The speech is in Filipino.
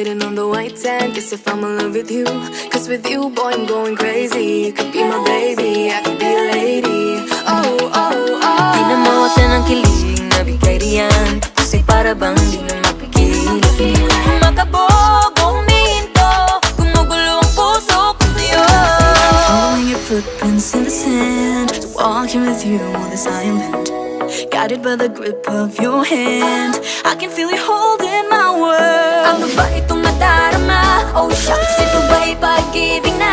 sitting on the white sand. Guess if I'm in love with you, cause with you, boy, I'm going crazy. You could be my baby, I could be a lady. Oh, oh, oh. Di na mawatan ang kilig na bigay riyan, kasi para bang di na mapigil. Makabog o huminto, gumugulo ang puso ko sa'yo. Following your footprints in the sand, walking with you on this island, guided by the grip of your hand. I can feel you holding my world. Ano ba itong nadarama? Oh shucks, ito ba'y pag-ibig na?